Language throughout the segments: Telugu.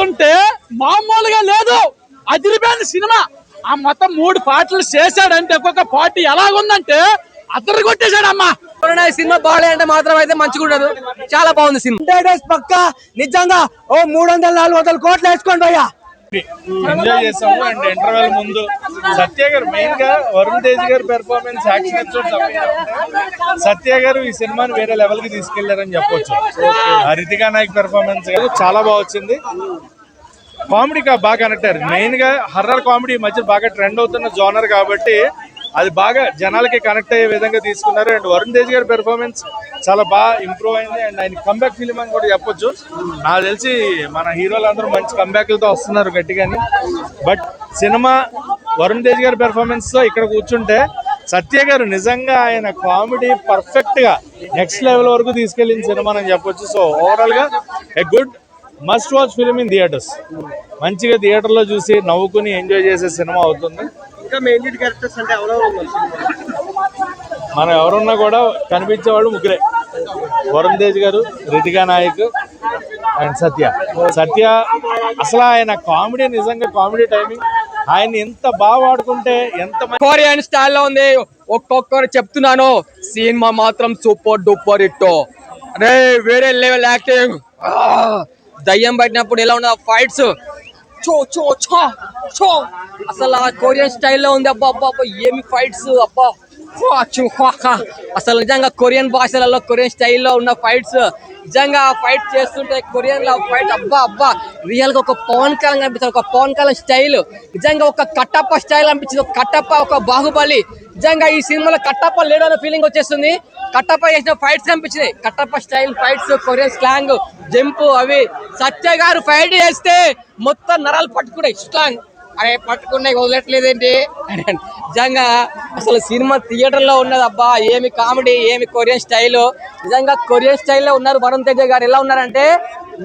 చూస్తుంటే మామూలుగా లేదు, అదిరిపోయిన సినిమా. ఆ మొత్తం 3 పాటలు చేశాడంటే ఒక్కొక్క పార్టీ ఎలాగుందంటే అద్దరు కొట్టేశాడమ్మా. సినిమా బాగాలేదంటే మాత్రం అయితే మంచిగా ఉండదు. చాలా బాగుంది సినిమా. పక్క నిజంగా 300-400 కోట్లు వేసుకోండి భయ్యా. ఎంజాయ్ చేసాము. అండ్ ఇంటర్వెల్ ముందు సత్య గారు మెయిన్ గా వరుణ్ తేజ్ గారి పెర్ఫార్మెన్స్ యాక్షన్ ఎపిసోడ్స్ సత్య గారు ఈ సినిమాని వేరే లెవెల్ కి తీసుకెళ్లారని చెప్పొచ్చు. రితికా నాయక్ పెర్ఫార్మెన్స్ చాలా బాగా వచ్చింది. కామెడీ బాగా కనెక్ట్ అయ్యారు. మెయిన్ గా హర్రర్ కామెడీ మధ్య బాగా ట్రెండ్ అవుతున్న జోనర్ కాబట్టి అది బాగా జనాలకి కనెక్ట్ అయ్యే విధంగా తీసుకున్నారు. అండ్ వరుణ్ తేజ్ గారి పెర్ఫార్మెన్స్ చాలా బాగా ఇంప్రూవ్ అయింది. అండ్ ఆయన కంబ్యాక్ ఫిలిం అని కూడా చెప్పొచ్చు. నాకు తెలిసి మన హీరోలు అందరూ మంచి కంబ్యాక్లతో వస్తున్నారు గట్టిగాని. బట్ సినిమా వరుణ్ తేజ్ గారి పెర్ఫార్మెన్స్ తో ఇక్కడ కూర్చుంటే సత్య గారు నిజంగా ఆయన కామెడీ పర్ఫెక్ట్ గా నెక్స్ట్ లెవెల్ వరకు తీసుకెళ్లిన సినిమా అని చెప్పొచ్చు. సో ఓవరాల్ గా a good must watch film in theatres. మంచిగా థియేటర్ లో చూసి నవ్వుకుని ఎంజాయ్ చేసే సినిమా అవుతుంది. మనం ఎవరున్నా కూడా కనిపించేవాళ్ళు ముగ్గురే, వరుణ్ తేజ్ గారు, రితికా నాయక్ అండ్ సత్య. అసలు ఆయన కామెడీ నిజంగా కామెడీ టైమింగ్ ఆయన ఎంత బాగా వాడుకుంటే ఎంత కొరియన్ స్టైల్లో ఉంది. ఒక్కొక్కరు చెప్తున్నాను, సినిమా మాత్రం సూపర్ డూపర్ హిట్. అరే వేరే లెవెల్ యాక్టింగ్. దయ్యం పట్టినప్పుడు ఎలా ఉన్న ఫైట్స్ చో చో చో చో అసలు ఆ కొరియన్ స్టైల్లో ఉంది. అబ్బా అబ్బా అబ్బా ఏమి ఫైట్స్ అబ్బా. అసలు నిజంగా కొరియన్ భాషలలో కొరియన్ స్టైల్లో ఉన్న ఫైట్స్ నిజంగా ఫైట్ చేస్తుంటే కొరియన్ లో ఫైట్ అబ్బా అబ్బా రియల్ గా ఒక పవన్ కళ్యాణ్ కనిపిస్తుంది. ఒక పవన్ కళ్యాణ్ స్టైల్ నిజంగా ఒక కట్టప్ప స్టైల్ అనిపించింది. ఒక కట్టప్ప, ఒక బాహుబలి. నిజంగా ఈ సినిమాలో కట్టప్ప లేడు అనే ఫీలింగ్ వచ్చేస్తుంది. కట్టప్ప చేసిన ఫైట్స్ కనిపించినాయి. Kattappa style fights, Korean slang, jump అవి. సత్య గారు ఫైట్ చేస్తే మొత్తం నరాలు పట్టుకున్నాయి. స్లాంగ్ అరే పట్టుకున్నాయి వదలట్లేదేంటి నిజంగా అసలు సినిమా థియేటర్ లో ఉన్నది. అబ్బా ఏమి కామెడీ, ఏమి కొరియన్ స్టైల్. నిజంగా కొరియన్ స్టైల్లో ఉన్నారు వరుణ్ తేజ్ గారు. ఎలా ఉన్నారంటే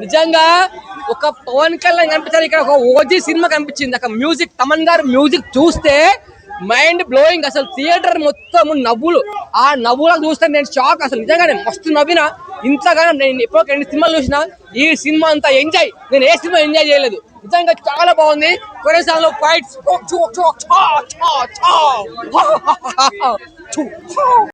నిజంగా ఒక పవన్ కళ్యాణ్ కనిపించారు. ఇక్కడ ఒక ఓజీ సినిమా కనిపించింది. అక్కడ మ్యూజిక్, తమన్ గారు మ్యూజిక్ చూస్తే మైండ్ బ్లోయింగ్. అసలు థియేటర్ మొత్తం నవ్వులు. ఆ నవ్వులకు చూస్తే నేను షాక్. అసలు నిజంగా నేను మస్తు నవ్వినా. ఇంతగానో నేను ఎప్పుడో 2 సినిమాలు చూసినా. ఈ సినిమా అంతా ఎంజాయ్, నేను ఏ సినిమా ఎంజాయ్ చేయలేదు. నిజంగా చాలా బాగుంది. కొరియన్ సాంగ్ లో ఫైట్స్